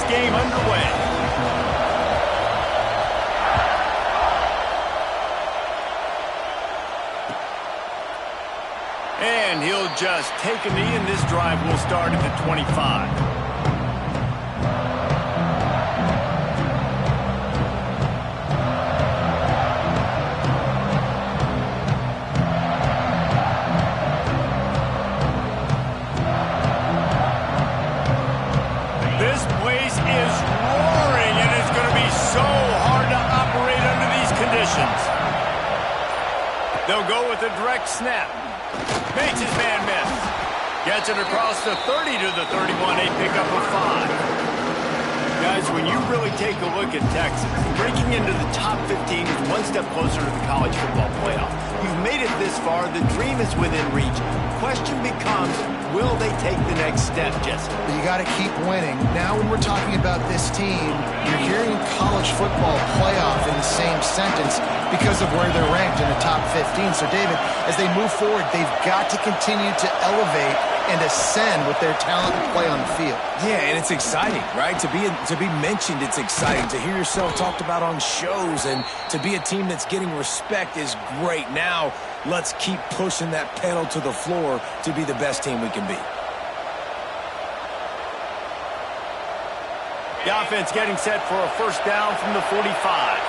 game underway. And he'll just take a knee, and this drive will start at the 25. This place is roaring, and it's going to be so hard to operate under these conditions. They'll go with a direct snap. Makes his man miss. Gets it across the 30 to the 31, a pickup of 5. Guys, when you really take a look at Texas, breaking into the top 15 is one step closer to the college football playoff. You've made it this far. The dream is within reach. Question becomes, will they take the next step, Jesse? You got to keep winning. Now when we're talking about this team, you're hearing college football playoff in the same sentence because of where they're ranked in the top 15. So, David, as they move forward, they've got to continue to elevate and ascend with their talent and play on the field. Yeah, and it's exciting, right? To be mentioned, it's exciting. To hear yourself talked about on shows and to be a team that's getting respect is great. Now, let's keep pushing that pedal to the floor to be the best team we can be. The offense getting set for a first down from the 45.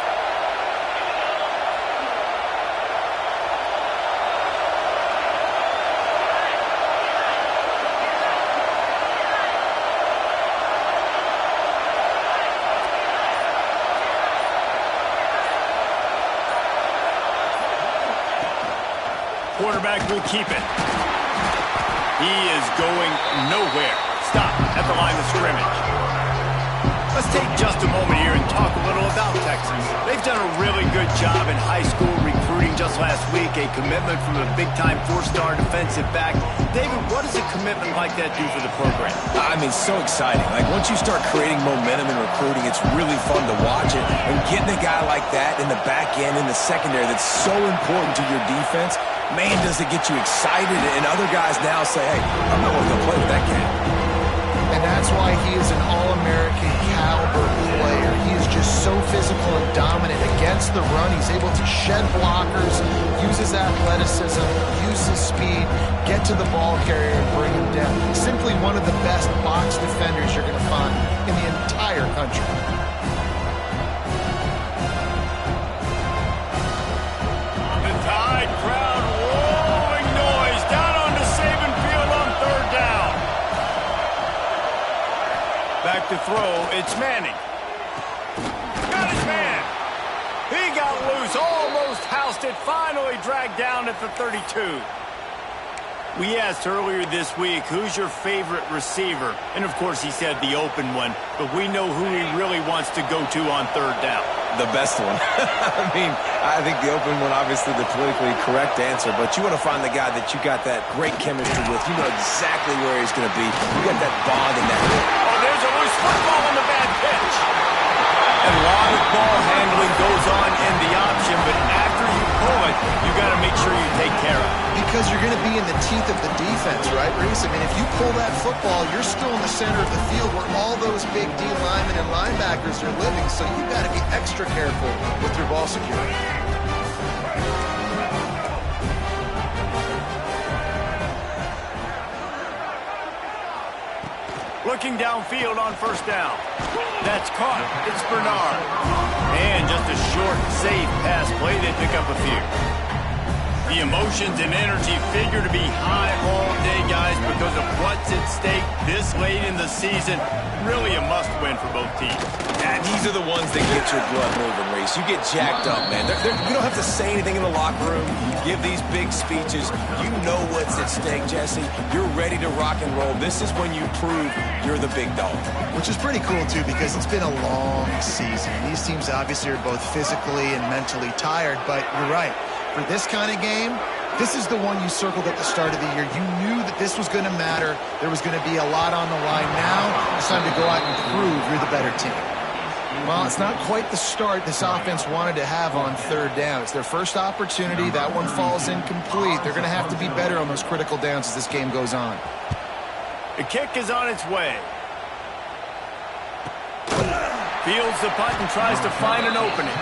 Quarterback will keep it. He is going nowhere. Stop at the line of scrimmage. Let's take just a moment here and talk a little about Texas. They've done a really good job in high school recruiting. Just last week, a commitment from a big-time 4-star defensive back. David, what does a commitment like that do for the program? I mean, so exciting. Like, once you start creating momentum in recruiting, it's really fun to watch it. And getting a guy like that in the back end, in the secondary, that's so important to your defense, man, does it get you excited. And other guys now say, hey, I'm not going to play with that kid. And that's why he is an All-American caliber player. He is just so physical and dominant against the run. He's able to shed blockers, use his athleticism, use his speed, get to the ball carrier and bring him down. Simply one of the best box defenders you're going to find in the entire country. The Tide crowd rolling noise down onto Saban Field on third down. Back to throw, it's Manning. Got his man. He got loose, almost housed it, finally dragged down at the 32. We asked earlier this week, who's your favorite receiver? And of course he said the open one, but we know who he really wants to go to on third down. The best one. I mean, I think the open one, obviously the politically correct answer, but you want to find the guy that you got that great chemistry with. You know exactly where he's going to be. You got that bond and that. Oh, there's a loose football on the bad pitch. And a lot of ball handling goes on in the option, but after you pull it, you got to make sure you take care of it. Because you're going to be in the teeth of the defense, right, Reese? I mean, if you pull that football, you're still in the center of the field where all those big D linemen and linebackers are living, so you've got to be extra careful with your ball security. Looking downfield on first down. That's caught. It's Bernard. And just a short, safe pass play. They pick up a few. The emotions and energy figure to be high all day, guys, because of what's at stake this late in the season. Really a must-win for both teams. And these are the ones that get your blood moving, Reese. You get jacked up, man. You don't have to say anything in the locker room. You give these big speeches. You know what's at stake, Jesse. You're ready to rock and roll. This is when you prove you're the big dog. Which is pretty cool, too, because it's been a long season. These teams obviously are both physically and mentally tired, but you're right. For this kind of game, this is the one you circled at the start of the year. You knew that this was going to matter. There was going to be a lot on the line. Now it's time to go out and prove you're the better team. Well, it's not quite the start this offense wanted to have on third down. It's their first opportunity. That one falls incomplete. They're going to have to be better on those critical downs as this game goes on. The kick is on its way. Fields the punt and tries to find an opening.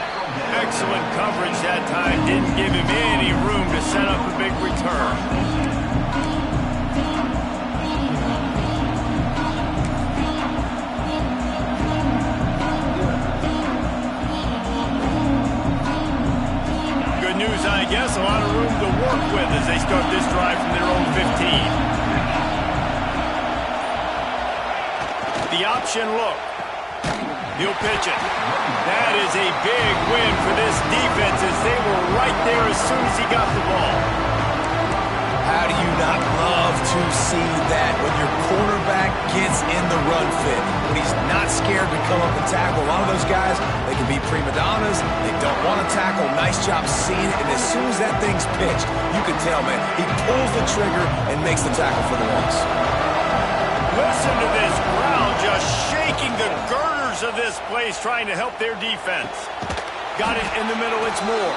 Excellent coverage that time. Didn't give him any room to set up a big return. Good news, I guess. A lot of room to work with as they start this drive from their own 15. The option look. He'll pitch it. That is a big win for this defense as they were right there as soon as he got the ball. How do you not love to see that when your quarterback gets in the run fit? When he's not scared to come up and tackle. A lot of those guys, they can be prima donnas. They don't want to tackle. Nice job seeing it. And as soon as that thing's pitched, you can tell, man, he pulls the trigger and makes the tackle for the loss. Listen to this crowd just shaking the girders of this place trying to help their defense. Got it in the middle, it's Moore.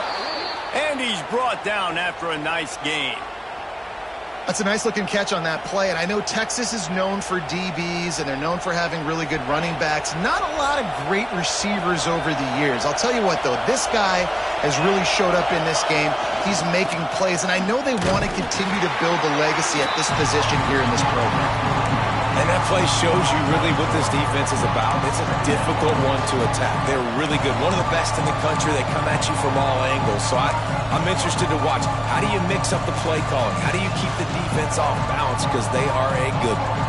And he's brought down after a nice gain. That's a nice-looking catch on that play, and I know Texas is known for DBs, and they're known for having really good running backs. Not a lot of great receivers over the years. I'll tell you what, though, this guy has really showed up in this game. He's making plays, and I know they want to continue to build a legacy at this position here in this program. And that play shows you really what this defense is about. It's a difficult one to attack. They're really good. One of the best in the country. They come at you from all angles. So I'm interested to watch. How do you mix up the play calling? How do you keep the defense off balance? Because they are a good one.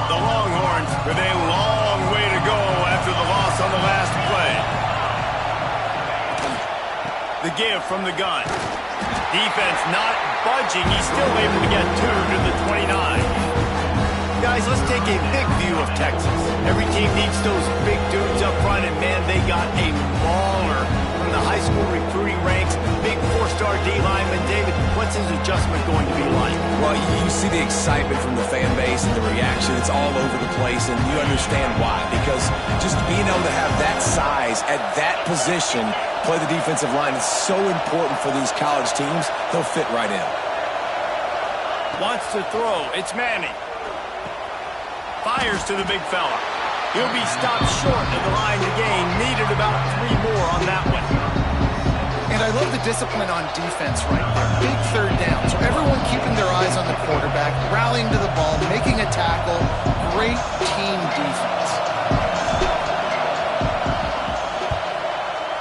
The Longhorns with a long way to go after the loss on the last play. The give from the gun. Defense not budging. He's still able to get 2 to the 29. Guys, let's take a big view of Texas. Every team needs those big dudes up front, and man, they got a mauler from the high school recruiting ranks. Big 4-star D lineman. David, what's his adjustment going to be like? Well, you see the excitement from the fan base and the reaction. It's all over the place, and you understand why. Because just being able to have that size at that position, play the defensive line, is so important for these college teams. They'll fit right in. Wants to throw. It's Manning. Fires to the big fella. He'll be stopped short of the line to gain. Needed about 3 more on that one. And I love the discipline on defense right there. Big third down. So everyone keeping their eyes on the quarterback, rallying to the ball, making a tackle. Great team defense.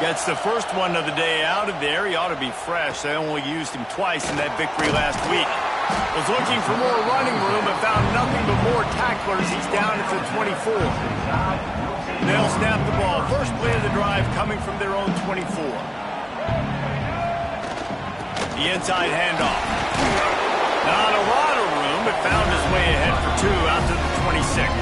Gets the first one of the day out of there. He ought to be fresh. They only used him twice in that victory last week. Was looking for more running room and found nothing but more tacklers. He's down at the 24. They'll snap the ball. First play of the drive coming from their own 24. The inside handoff. Not a lot of room, but found his way ahead for 2 out to the 26.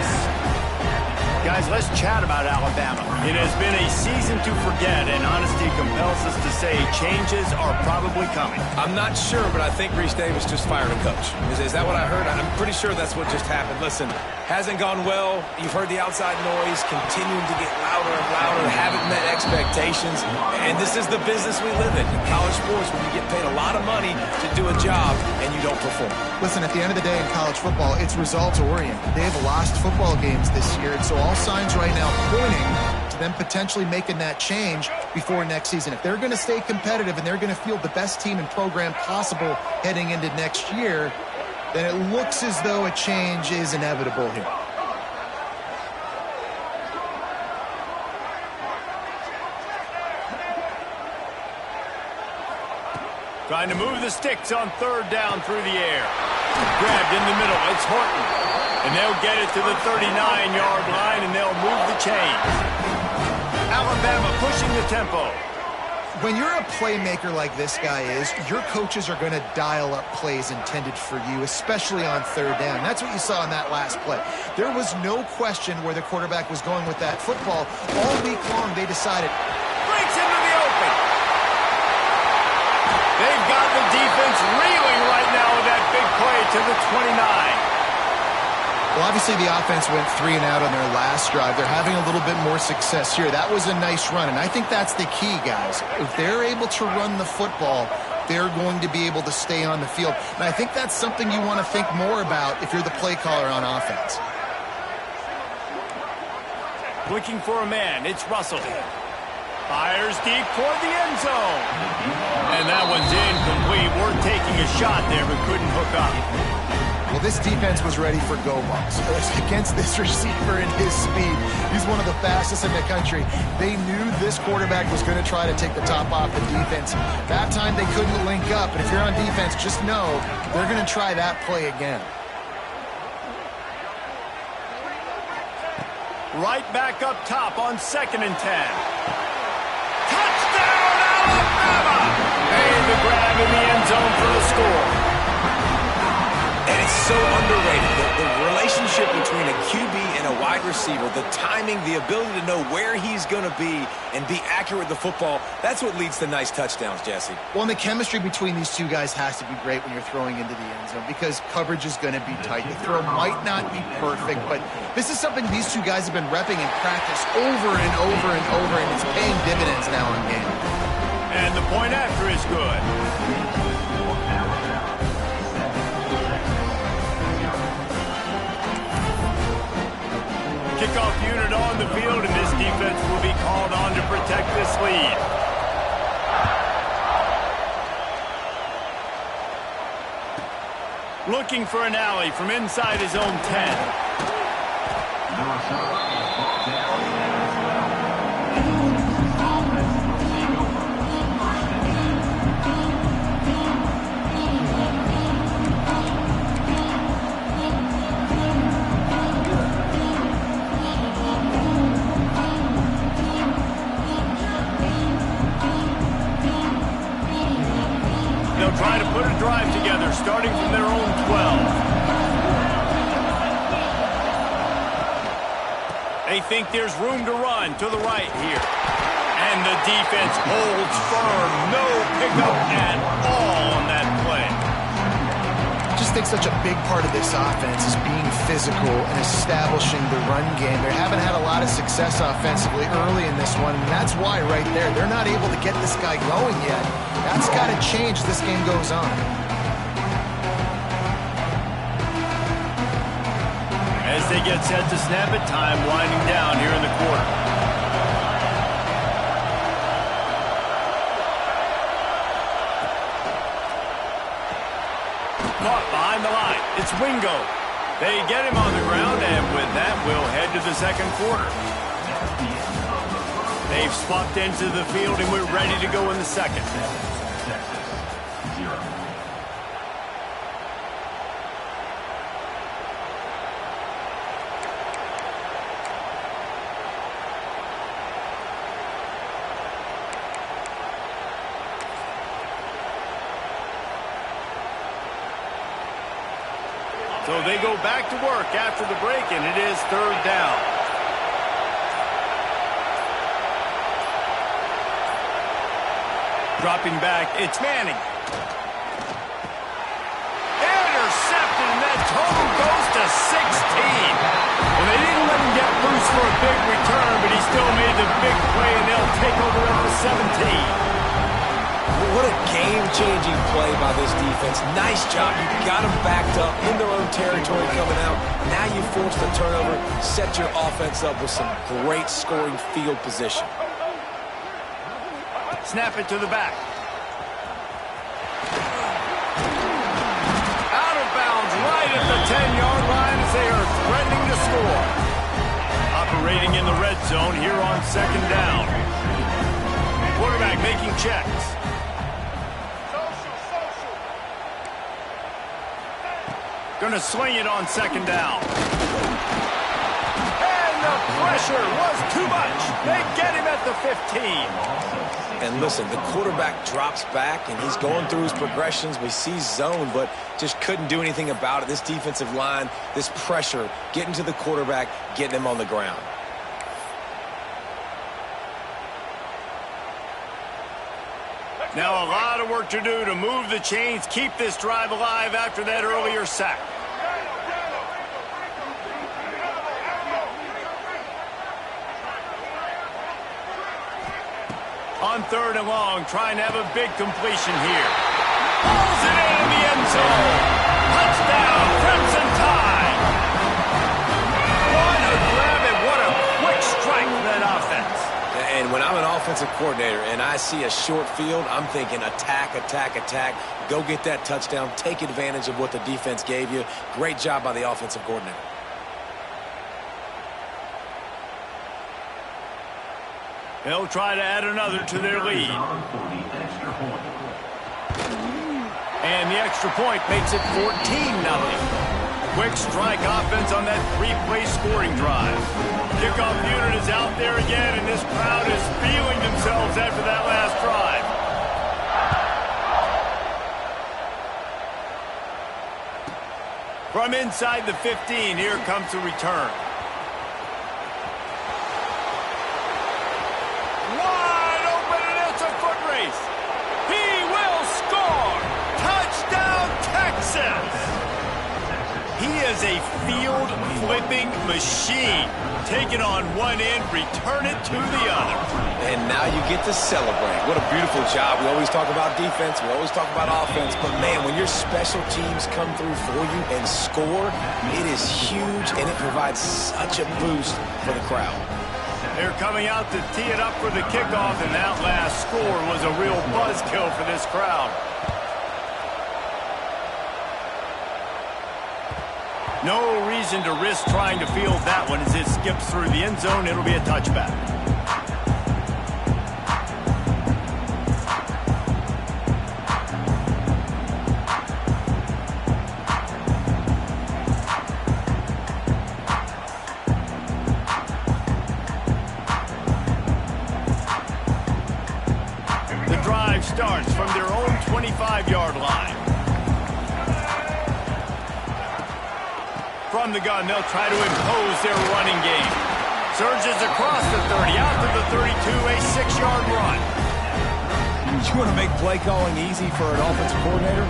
Guys, let's chat about Alabama. It has been a season to forget, and honesty compels us to say changes are probably coming. I'm not sure, but I think Reese Davis just fired a coach. Is that what I heard? I'm pretty sure that's what just happened. Listen, hasn't gone well. You've heard the outside noise continuing to get louder and louder, haven't met expectations, and this is the business we live in college sports, when you get paid a lot of money to do a job and you don't perform. Listen, at the end of the day in college football, it's results-oriented. They have lost football games this year, and so all signs right now pointing to them potentially making that change before next season. If they're going to stay competitive and they're going to field the best team and program possible heading into next year, then it looks as though a change is inevitable here. Trying to move the sticks on 3rd down through the air. Grabbed in the middle. It's Horton. And they'll get it to the 39-yard line, and they'll move the chains. Alabama pushing the tempo. When you're a playmaker like this guy is, your coaches are going to dial up plays intended for you, especially on 3rd down. That's what you saw in that last play. There was no question where the quarterback was going with that football. All week long, they decided. Breaks into the open. They've got the defense reeling right now with that big play to the 29. Well, obviously the offense went 3 and out on their last drive. They're having a little bit more success here. That was a nice run, and I think that's the key, guys. If they're able to run the football, they're going to be able to stay on the field. And I think that's something you want to think more about if you're the play caller on offense. Looking for a man, it's Russell. Fires deep toward the end zone. And that one's incomplete. We're taking a shot there, but couldn't hook up. Well, this defense was ready for go balls. Against this receiver and his speed, he's one of the fastest in the country. They knew this quarterback was going to try to take the top off the defense. That time they couldn't link up, and if you're on defense, just know they're going to try that play again. Right back up top on 2nd and 10. Touchdown, Alabama! Made the grab in the end zone for the score. And it's so underrated. The relationship between a QB and a wide receiver, the timing, the ability to know where he's going to be and be accurate with the football, that's what leads to nice touchdowns, Jesse. Well, and the chemistry between these two guys has to be great when you're throwing into the end zone because coverage is going to be tight. The throw might not be perfect, but this is something these two guys have been repping in practice over and over and over, and it's paying dividends now in game. And the point after is good. Kickoff unit on the field, and this defense will be called on to protect this lead. Looking for an alley from inside his own 10. Try to put a drive together, starting from their own 12. They think there's room to run to the right here. And the defense holds firm. No pickup at all on that play. I just think such a big part of this offense is being physical and establishing the run game. They haven't had a lot of success offensively early in this one, and that's why right there, they're not able to get this guy going yet. That's got to change as this game goes on. As they get set to snap it, time winding down here in the quarter. Caught behind the line. It's Wingo. They get him on the ground, and with that, we'll head to the second quarter. They've swapped into the field, and we're ready to go in the second. So they go back to work after the break, and it is 3rd down. Dropping back, it's Manning. Intercepted, and that total goes to 16. Well, they didn't let him get loose for a big return, but he still made the big play, and they'll take over at the 17. What a game-changing play by this defense. Nice job. You got them backed up in their own territory coming out. Now you force the turnover, set your offense up with some great scoring field position. Snap it to the back. Out of bounds right at the 10-yard line as they are threatening to score. Operating in the red zone here on 2nd down. Quarterback making checks. Going to sling it on 2nd down. And the pressure was too much. They get him at the 15. And listen, the quarterback drops back, and he's going through his progressions. We see zone, but just couldn't do anything about it. This defensive line, this pressure, getting to the quarterback, getting him on the ground. Now a lot of work to do to move the chains, keep this drive alive after that earlier sack. On 3rd and long, trying to have a big completion here. Pulls it in the end zone. Touchdown, Crimson Tide. What a grab and what a quick strike for that offense. And when I'm an offensive coordinator and I see a short field, I'm thinking attack, attack, attack. Go get that touchdown. Take advantage of what the defense gave you. Great job by the offensive coordinator. They'll try to add another to their lead. And the extra point makes it 14-0. Quick strike offense on that three-play scoring drive. Kickoff unit is out there again, and this crowd is feeling themselves after that last drive. From inside the 15, here comes the return. Wide open, and it's a foot race. He will score! Touchdown, Texas! He is a field-flipping machine. Take it on one end, return it to the other. And now you get to celebrate. What a beautiful job. We always talk about defense. We always talk about offense. But, man, when your special teams come through for you and score, it is huge, and it provides such a boost for the crowd. They're coming out to tee it up for the kickoff, and that last score was a real buzzkill for this crowd. No reason to risk trying to field that one as it skips through the end zone. It'll be a touchback. The drive starts from their own 25-yard line. From the gun, they'll try to impose their running game. Surges across the 30, out to the 32, a 6-yard run. You want to make play calling easy for an offensive coordinator?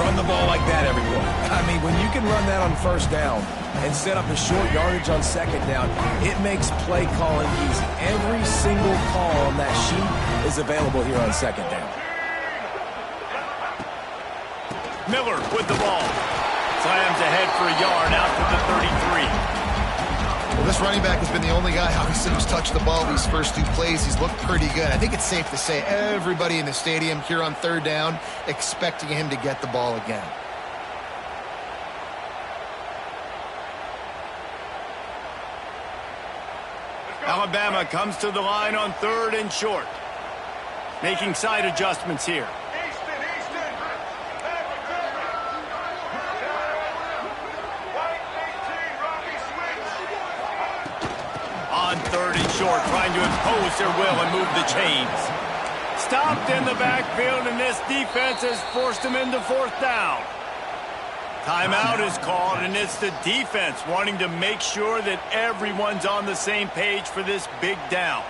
Run the ball like that every play. I mean, when you can run that on first down and set up a short yardage on second down, it makes play calling easy. Every single call on that sheet is available here on second down. Miller with the ball. Slams ahead for a yard out to the 33. Well, this running back has been the only guy, obviously, who's touched the ball these first two plays. He's looked pretty good. I think it's safe to say everybody in the stadium here on third down expecting him to get the ball again. Alabama comes to the line on third and short. Making side adjustments here. On third and short, trying to impose their will and move the chains. Stopped in the backfield, and this defense has forced them into fourth down. Timeout is called, and it's the defense wanting to make sure that everyone's on the same page for this big down.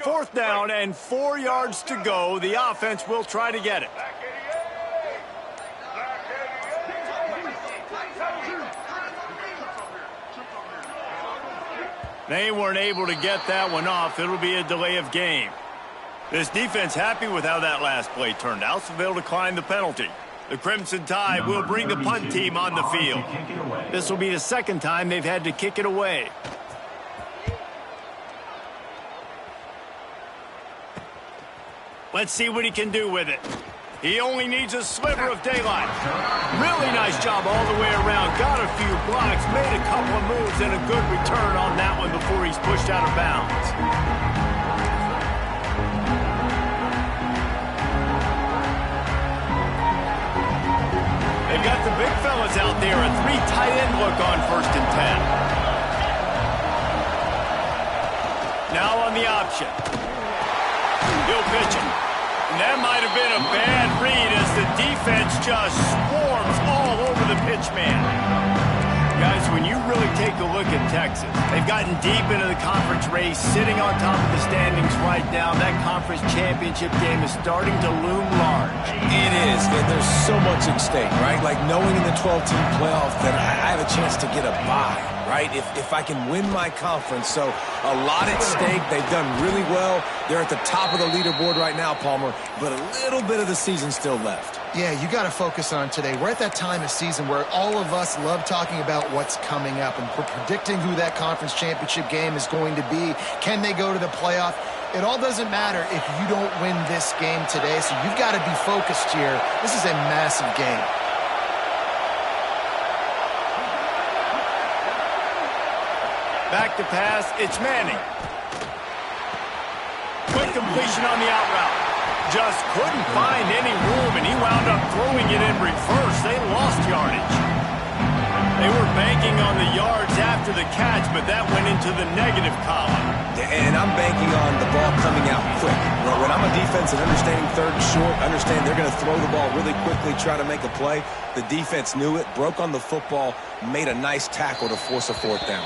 4th down and 4 yards to go. The offense will try to get it. They weren't able to get that one off. It'll be a delay of game. This defense happy with how that last play turned out, so they'll decline the penalty. The Crimson Tide will bring the punt team on the field. This will be the second time they've had to kick it away. Let's see what he can do with it. He only needs a sliver of daylight. Really nice job all the way around. Got a few blocks, made a couple of moves, and a good return on that one before he's pushed out of bounds. They've got the big fellas out there. A 3 tight end look on 1st and 10. Now on the option. He'll pitch it. And that might have been a bad read as the defense just swarms all over the pitch man. Guys, when you really take a look at Texas, they've gotten deep into the conference race, sitting on top of the standings right now. That conference championship game is starting to loom large. It is, and there's so much at stake, right? Like knowing in the 12-team playoff that I have a chance to get a bye, right? If I can win my conference. So a lot at stake. They've done really well. They're at the top of the leaderboard right now, Palmer, but a little bit of the season still left. Yeah, you got to focus on today. We're at that time of season where all of us love talking about what's coming up, and we're predicting who that conference championship game is going to be. Can they go to the playoff? It all doesn't matter if you don't win this game today, so you've got to be focused here. This is a massive game. Back to pass, it's Manning. Quick completion on the out route. Just couldn't find any room, and he wound up throwing it in reverse. They lost yardage. They were banking on the yards after the catch, but that went into the negative column. And I'm banking on the ball coming out quick. When I'm a defense and understanding 3rd and short, understand they're going to throw the ball really quickly, try to make a play. The defense knew it, broke on the football, made a nice tackle to force a 4th down.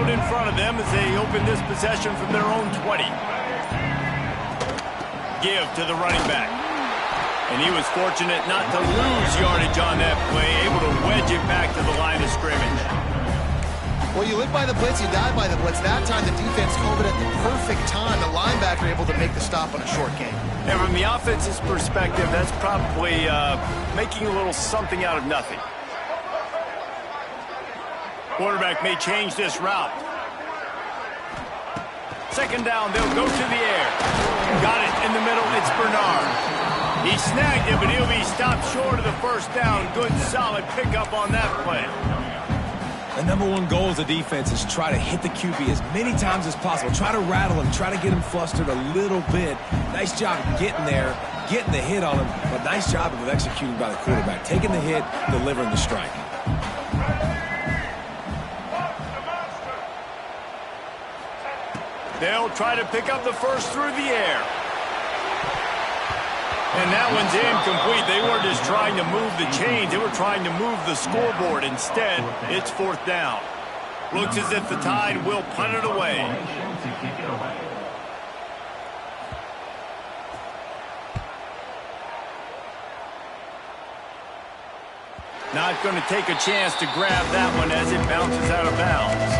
In front of them as they open this possession from their own 20. Give to the running back. And he was fortunate not to lose yardage on that play, able to wedge it back to the line of scrimmage. Well, you live by the blitz, you die by the blitz. That time the defense called it at the perfect time. The linebacker able to make the stop on a short game. And from the offense's perspective, that's probably making a little something out of nothing. Quarterback may change this route. 2nd down, they'll go to the air. Got it in the middle, it's Bernard. He snagged it, but he'll be stopped short of the 1st down. Good, solid pickup on that play. The number one goal as a defense is try to hit the QB as many times as possible. Try to rattle him, try to get him flustered a little bit. Nice job getting there, getting the hit on him, but nice job of executing by the quarterback. Taking the hit, delivering the strike. They'll try to pick up the first through the air. And that one's incomplete. They weren't just trying to move the chains. They were trying to move the scoreboard. Instead, it's 4th down. Looks as if the Tide will punt it away. Not going to take a chance to grab that one as it bounces out of bounds.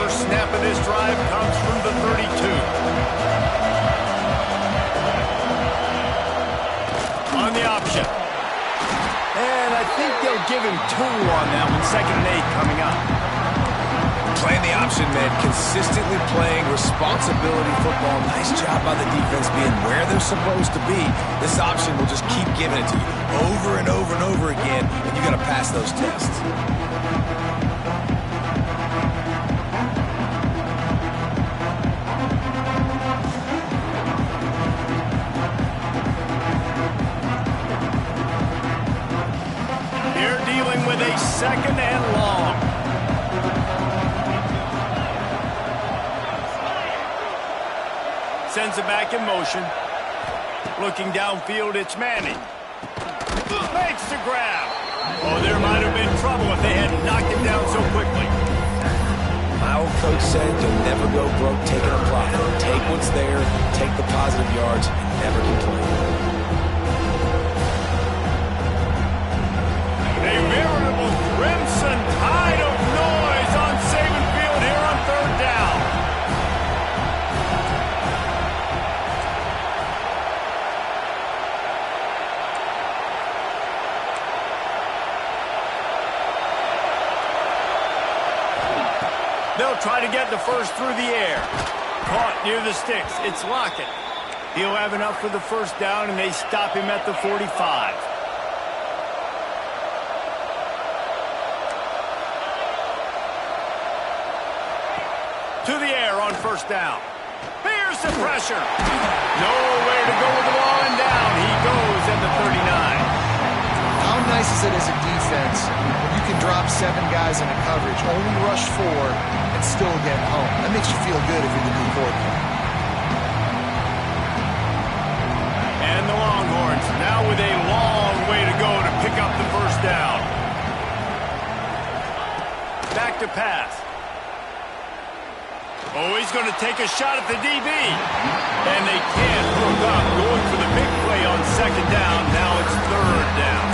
Snap of this drive comes from the 32. On the option. And I think they'll give him 2 on that one. 2nd and 8 coming up. Playing the option, man. Consistently playing responsibility football. Nice job by the defense being where they're supposed to be. This option will just keep giving it to you over and over and over again, and you got to pass those tests. sends it back in motion. Looking downfield, it's Manning. Makes the grab. Oh, there might have been trouble if they hadn't knocked him down so quickly. My old coach said you'll never go broke taking a profit. Take what's there, take the positive yards, and never complain. A veritable crimson tide of noise on Saban Field here on third down. They'll try to get the first through the air. Caught near the sticks. It's Lockett. He'll have enough for the first down, and they stop him at the 45. To the air on first down. Here's the pressure. Nowhere to go with the ball, and down he goes at the 39. How nice is it as a defense when you can drop 7 guys in a coverage, only rush 4, and still get home? That makes you feel good if you're the new quarterback. And the Longhorns now with a long way to go to pick up the first down. Back to pass. Oh, he's going to take a shot at the DB. And they can't hook up, going for the big play on second down. Now it's third down.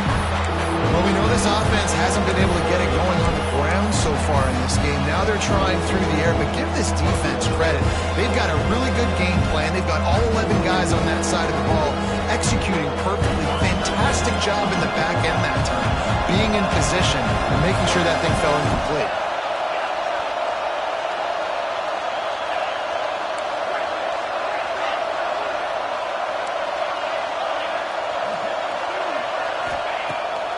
Well, we know this offense hasn't been able to get it going on the ground so far in this game. Now they're trying through the air, but give this defense credit. They've got a really good game plan. They've got all 11 guys on that side of the ball executing perfectly. Fantastic job in the back end that time, being in position and making sure that thing fell incomplete.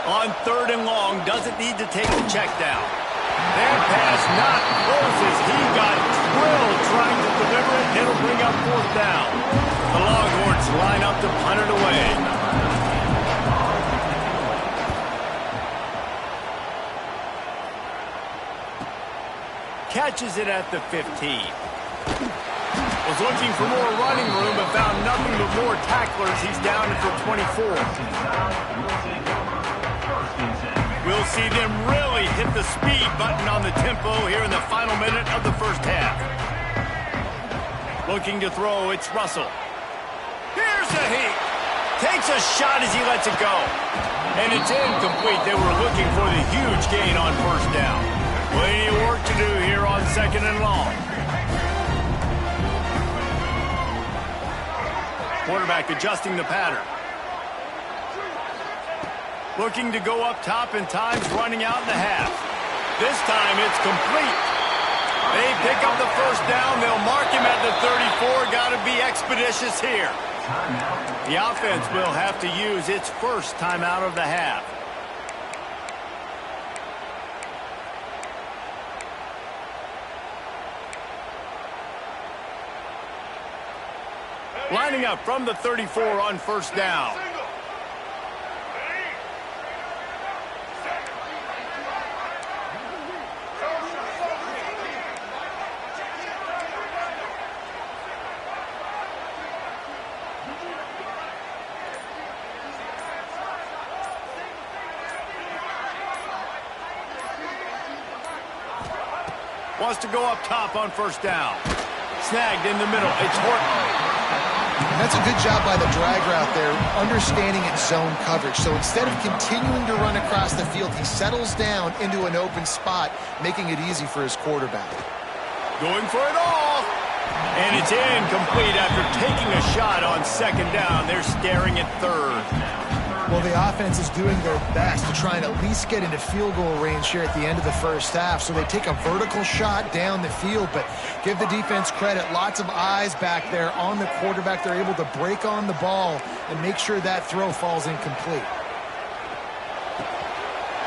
On third and long, doesn't need to take the check down. That pass not close as he got drilled trying to deliver it. It'll bring up fourth down. The Longhorns line up to punt it away. Catches it at the 15. Was looking for more running room, but found nothing but more tacklers. He's down at the 24. We'll see them really hit the speed button on the tempo here in the final minute of the first half. Looking to throw, it's Russell. Here's a heat. Takes a shot as he lets it go. And it's incomplete. They were looking for the huge gain on first down. Plenty of work to do here on second and long. Quarterback adjusting the pattern. Looking to go up top, and time's running out in the half. This time it's complete. They pick up the first down. They'll mark him at the 34. Got to be expeditious here. The offense will have to use its first timeout of the half. Lining up from the 34 on first down. Wants to go up top on first down. Snagged in the middle. It's Horton. That's a good job by the drag route there, understanding its zone coverage. So instead of continuing to run across the field, he settles down into an open spot, making it easy for his quarterback. Going for it all. And it's incomplete after taking a shot on second down. They're staring at third. Well, the offense is doing their best to try and at least get into field goal range here at the end of the first half. So they take a vertical shot down the field, but give the defense credit. Lots of eyes back there on the quarterback. They're able to break on the ball and make sure that throw falls incomplete.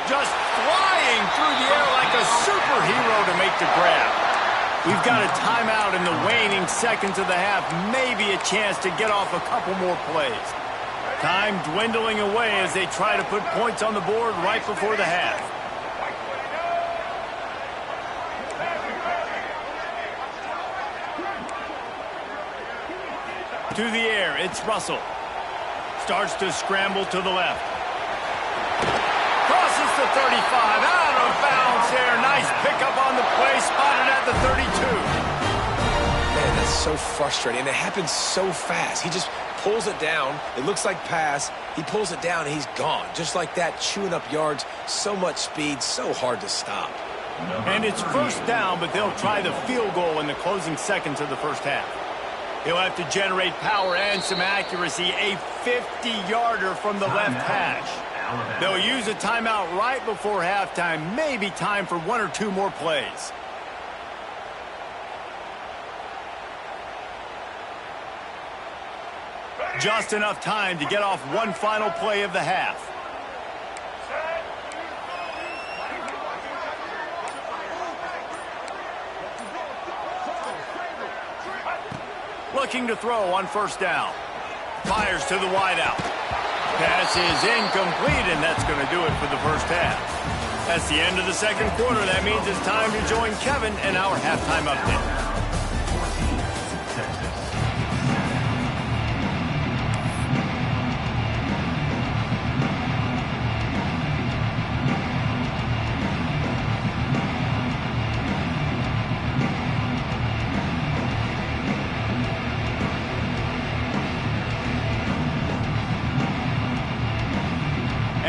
Just flying through the air like a superhero to make the grab. We've got a timeout in the waning seconds of the half. Maybe a chance to get off a couple more plays. Time dwindling away as they try to put points on the board right before the half. through the air. It's Russell. Starts to scramble to the left. Crosses the 35. Out of bounds there. Nice pickup on the play. Spotted at the 32. Man, that's so frustrating. And it happens so fast. He just pulls it down. It looks like pass. He pulls it down, and he's gone. Just like that, chewing up yards. So much speed, so hard to stop. And it's first down, but they'll try the field goal in the closing seconds of the first half. He'll have to generate power and some accuracy. A 50-yarder from the left hash. They'll use a timeout right before halftime. Maybe time for one or two more plays. Just enough time to get off one final play of the half. Looking to throw on first down. Fires to the wideout. Pass is incomplete, and that's going to do it for the first half. That's the end of the second quarter. That means it's time to join Kevin in our halftime update.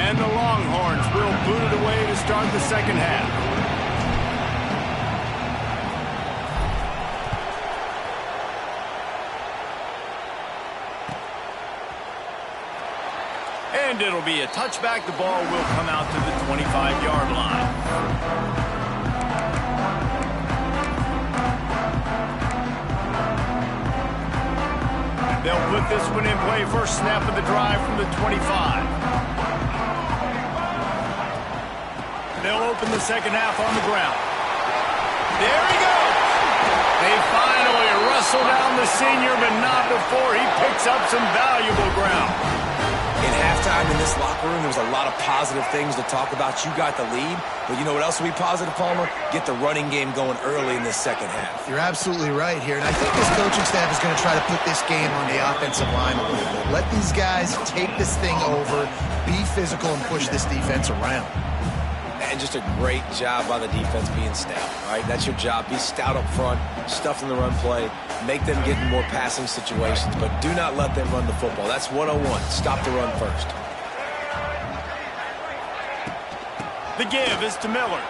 And the Longhorns will boot it away to start the second half. And it'll be a touchback. The ball will come out to the 25-yard line. They'll put this one in play. First snap of the drive from the 25. They'll open the second half on the ground. There he goes. They finally wrestle down the senior, but not before he picks up some valuable ground. In halftime in this locker room, there was a lot of positive things to talk about. You got the lead, but you know what else will be positive, Palmer? Get the running game going early in this second half. You're absolutely right here, and I think this coaching staff is going to try to put this game on the offensive line a little bit. Let these guys take this thing over, be physical, and push this defense around. And just a great job by the defense being stout, all right? That's your job. Be stout up front, stuff in the run play, make them get in more passing situations, but do not let them run the football. That's 101. Stop the run first. The give is to Miller.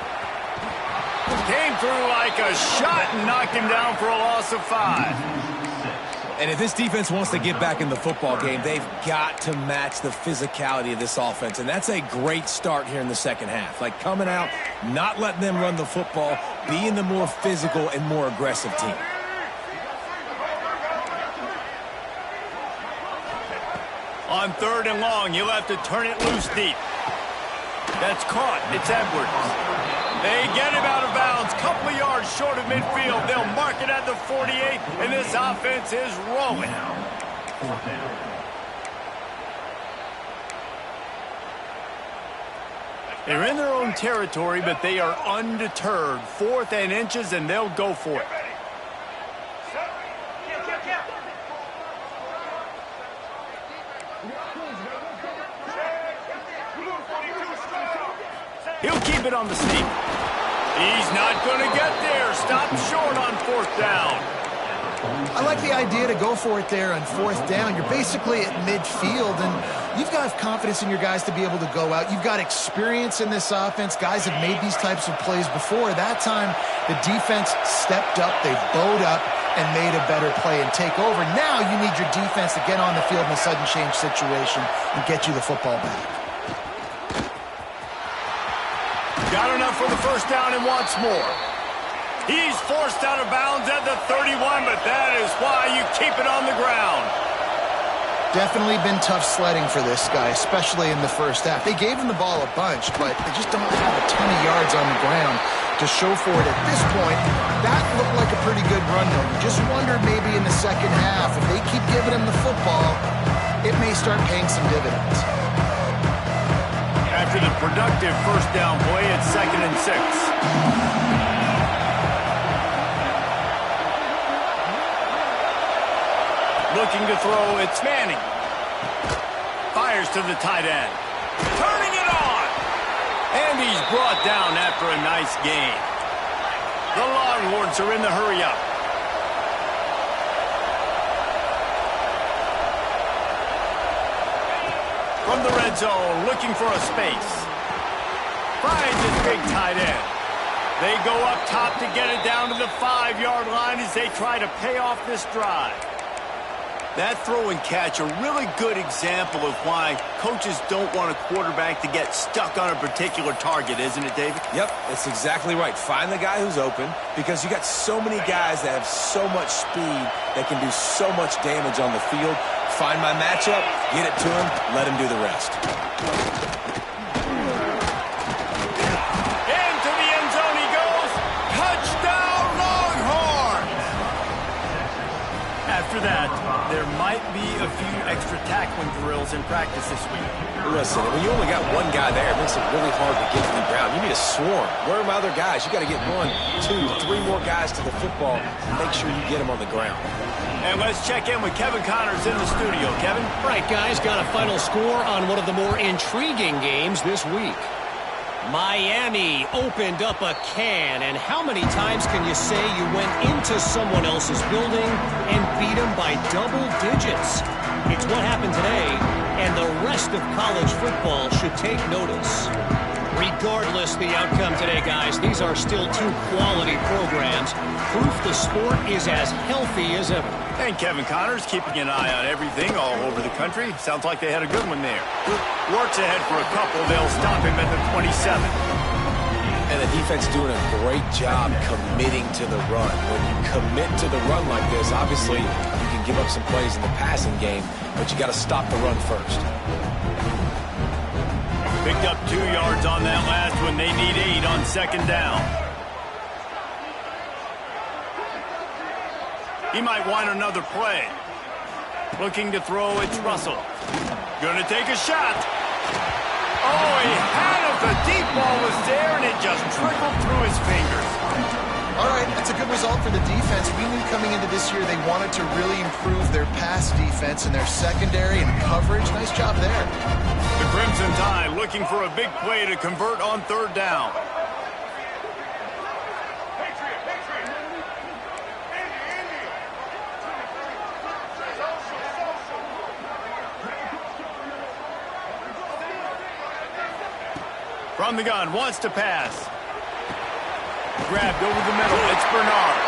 Came through like a shot and knocked him down for a loss of 5. And if this defense wants to get back in the football game, they've got to match the physicality of this offense. And that's a great start here in the second half. Like coming out, not letting them run the football, being the more physical and more aggressive team. On third and long, you'll have to turn it loose deep. That's caught. It's Edwards. They get him out of bounds. Couple of yards short of midfield. They'll mark it at the 48, and this offense is rolling. They're in their own territory, but they are undeterred. 4th and inches, and they'll go for it. He'll keep it on the sneak. He's not going to get there. Stop short on 4th down. I like the idea to go for it there on 4th down. You're basically at midfield, and you've got confidence in your guys to be able to go out. You've got experience in this offense. Guys have made these types of plays before. That time, the defense stepped up. They bowed up and made a better play and take over. Now you need your defense to get on the field in a sudden change situation and get you the football back. Got enough for the first down and wants more. He's forced out of bounds at the 31, but that is why you keep it on the ground. Definitely been tough sledding for this guy, especially in the first half. They gave him the ball a bunch, but they just don't have a ton of yards on the ground to show for it at this point. That looked like a pretty good run, though. You just wonder maybe in the second half, if they keep giving him the football, it may start paying some dividends. After the productive first down play, it's 2nd and 6. Looking to throw, it's Manning. Fires to the tight end. Turning it on. And he's brought down after a nice gain. The Longhorns are in the hurry-up. From the red zone, looking for a space. Finds his big tight end. They go up top to get it down to the 5-yard line as they try to pay off this drive. That throw and catch, a really good example of why coaches don't want a quarterback to get stuck on a particular target, isn't it, David? Yep, that's exactly right. Find the guy who's open, because you got so many guys that have so much speed that can do so much damage on the field. Find my matchup, get it to him, let him do the rest. Into the end zone he goes. Touchdown, Longhorns! After that, there might be a few extra tackling drills in practice this week. Listen, when you only got one guy there, it makes it really hard to get to the ground. You need a swarm. Where are my other guys? You got to get 1, 2, 3 more guys to the football and make sure you get them on the ground. And let's check in with Kevin Connors in the studio. Kevin? Right, guys, got a final score on one of the more intriguing games this week. Miami opened up a can, and how many times can you say you went into someone else's building and beat them by double digits? It's what happened today, and the rest of college football should take notice. Regardless the outcome today, guys, these are still 2 quality programs. Proof the sport is as healthy as ever. And Kevin Connors keeping an eye on everything all over the country. Sounds like they had a good one there. Works ahead for a couple. They'll stop him at the 27. And the defense doing a great job committing to the run. When you commit to the run like this, obviously you can give up some plays in the passing game, but you got to stop the run first. Picked up 2 yards on that last one. They need 8 on second down. He might want another play. Looking to throw, it's Russell. Gonna take a shot. Oh, he had it. The deep ball was there, and it just trickled through his fingers. All right, that's a good result for the defense. We knew coming into this year they wanted to really improve their pass defense and their secondary and coverage. Nice job there. The Crimson Tide looking for a big play to convert on third down. From the gun, wants to pass. Grabbed over the middle, it's Bernard.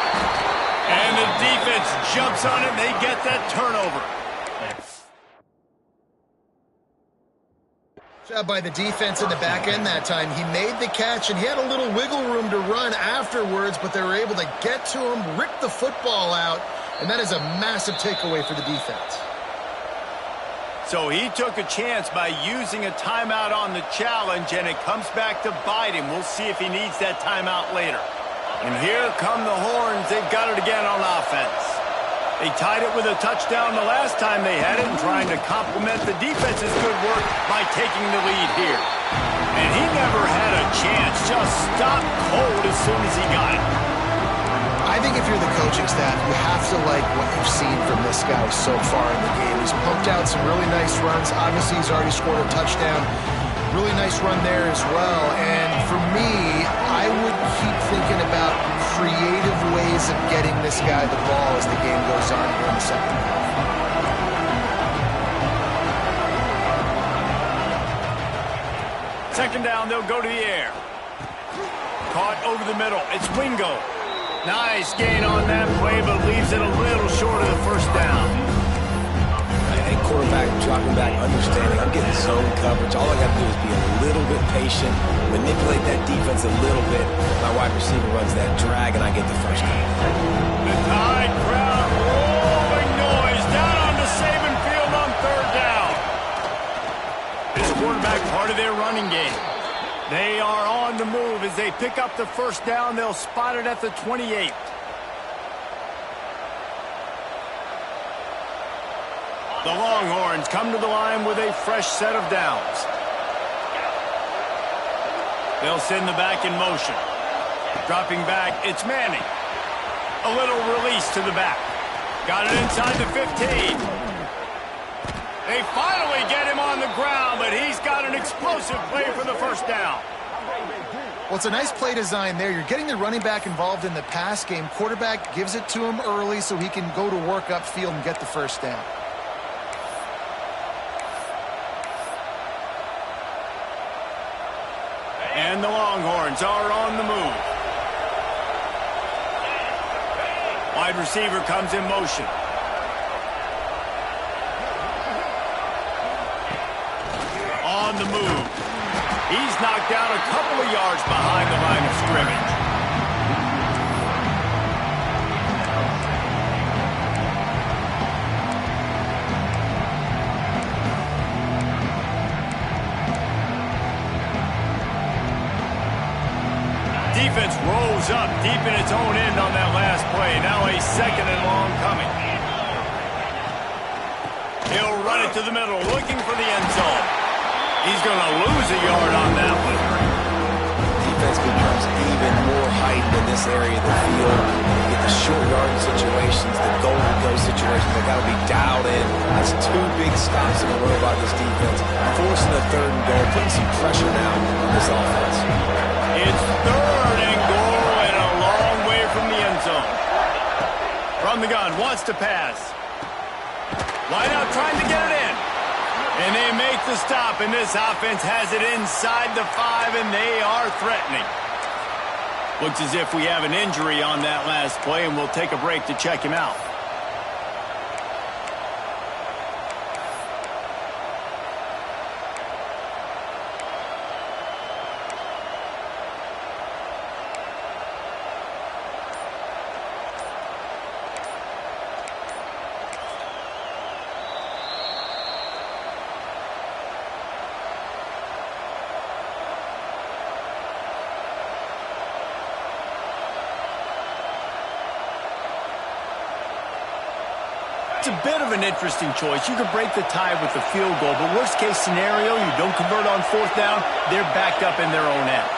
And the defense jumps on it, they get that turnover. Job by the defense in the back end that time. He made the catch, and he had a little wiggle room to run afterwards, but they were able to get to him, rip the football out, and that is a massive takeaway for the defense. So he took a chance by using a timeout on the challenge, and it comes back to bite him. We'll see if he needs that timeout later. And here come the Horns. They've got it again on offense. They tied it with a touchdown the last time they had it, and trying to complement the defense's good work by taking the lead here. And he never had a chance. Just stopped cold as soon as he got it. I think if you're the coaching staff, you have to like what you've seen from this guy so far in the game. He's pumped out some really nice runs. Obviously, he's already scored a touchdown. Really nice run there as well. And for me, I would keep thinking about creative ways of getting this guy the ball as the game goes on here in the second half. Second down, they'll go to the air. Caught over the middle. It's Wingo. Nice gain on that play, but leaves it a little short of the first down. Hey, quarterback dropping back, understanding I'm getting zone coverage. All I got to do is be a little bit patient, manipulate that defense a little bit. My wide receiver runs that drag, and I get the first down. The Tide crowd rolling noise down onto Saban Field on third down. This quarterback part of their running game. They are on the move as they pick up the first down. They'll spot it at the 28. The Longhorns come to the line with a fresh set of downs. They'll send the back in motion. Dropping back, it's Manning. A little release to the back. Got it inside the 15. They finally get him on the ground, but he's got an explosive play for the first down. Well, it's a nice play design there. You're getting the running back involved in the pass game. Quarterback gives it to him early so he can go to work upfield and get the first down. And the Longhorns are on the move. Wide receiver comes in motion. On the move. He's knocked down a couple of yards behind the line of scrimmage. Defense rolls up deep in its own end on that last play. Now a second and long coming. He'll run it to the middle, looking for the end zone. He's going to lose a yard on that one. Defense becomes even more heightened in this area of the field. You get the short yardage situations, the goal-to-go situations. They got to be dialed in. That's two big stops in a row by this defense. Forcing a third and goal, putting some pressure now on this offense. It's third and goal and a long way from the end zone. From the gun, wants to pass. Wide out trying to get it in. And they make the stop, and this offense has it inside the 5, and they are threatening. Looks as if we have an injury on that last play, and we'll take a break to check him out. It's a bit of an interesting choice. You could break the tie with the field goal, but worst case scenario, you don't convert on fourth down, they're backed up in their own end.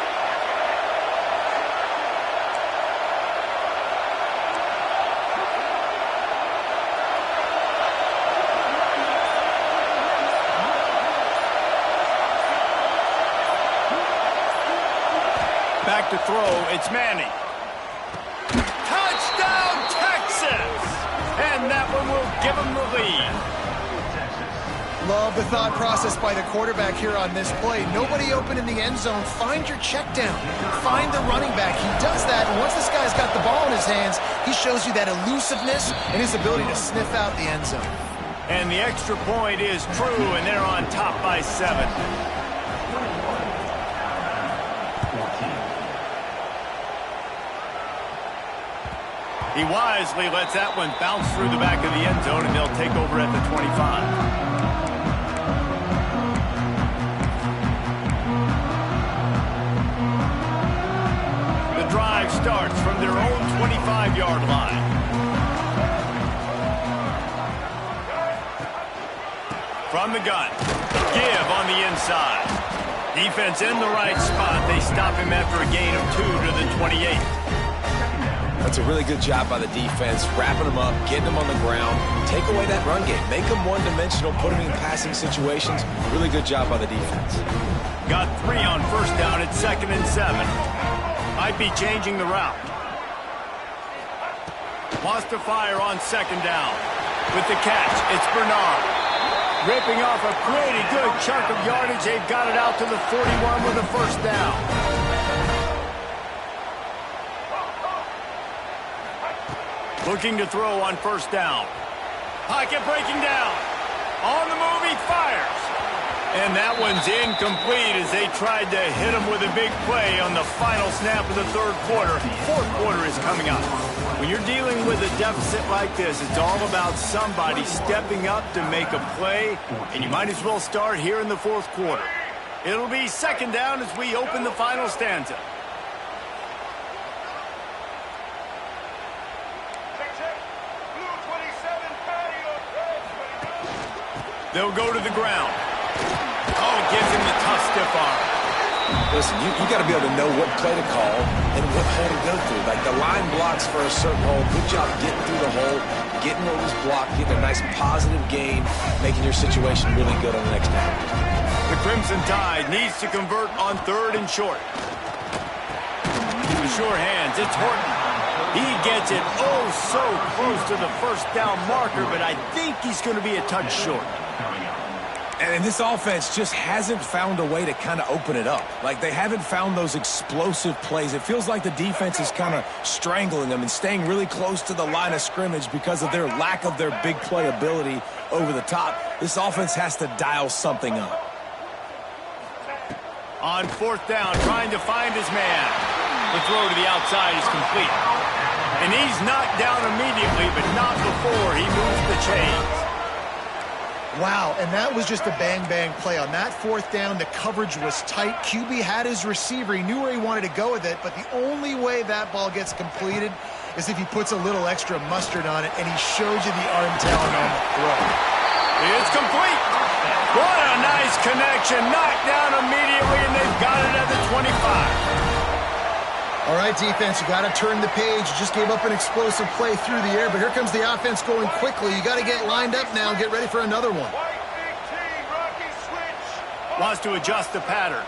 Back to throw, it's Manning. Touchdown, Texas! And that one will give them the lead. Love the thought process by the quarterback here on this play. Nobody open in the end zone. Find your check down. Find the running back. He does that, and once this guy's got the ball in his hands, he shows you that elusiveness and his ability to sniff out the end zone. And the extra point is true, and they're on top by 7. He wisely lets that one bounce through the back of the end zone, and they'll take over at the 25. The drive starts from their own 25-yard line. From the gun, give on the inside. Defense in the right spot. They stop him after a gain of 2 to the 28. That's a really good job by the defense, wrapping them up, getting them on the ground, take away that run game, make them one-dimensional, put them in passing situations. Really good job by the defense. Got 3 on first down at 2nd and 7. Might be changing the route. Wants to fire on 2nd down. With the catch, it's Bernard. Ripping off a pretty good chunk of yardage. They've got it out to the 41 with a first down. Looking to throw on first down. Pocket breaking down. On the move, he fires. And that one's incomplete as they tried to hit him with a big play on the final snap of the third quarter. Fourth quarter is coming up. When you're dealing with a deficit like this, it's all about somebody stepping up to make a play, and you might as well start here in the fourth quarter. It'll be 2nd down as we open the final stanza. They'll go to the ground. Oh, gives him the tough stiff arm. Listen, you got to be able to know what play to call and what hole to go through. Like the line blocks for a certain hole. Good job getting through the hole, getting what was blocked, getting a nice positive gain, making your situation really good on the next down. The Crimson Tide needs to convert on 3rd and short. With sure hands, it's Horton. He gets it oh so close to the first down marker, but I think he's going to be a touch short. And this offense just hasn't found a way to kind of open it up. Like, they haven't found those explosive plays. It feels like the defense is kind of strangling them and staying really close to the line of scrimmage because of their lack of their big play ability over the top. This offense has to dial something up. On 4th down, trying to find his man. The throw to the outside is complete. And he's knocked down immediately, but not before he moves the chains. Wow, and that was just a bang-bang play. On that 4th down, the coverage was tight. QB had his receiver. He knew where he wanted to go with it, but the only way that ball gets completed is if he puts a little extra mustard on it, and he shows you the arm talent on the throw. It's complete. What a nice connection. Knocked down immediately, and they've got it at the 25. All right, defense, you got to turn the page. You just gave up an explosive play through the air, but here comes the offense going quickly. You got to get lined up now and get ready for another one. Wants to adjust the pattern.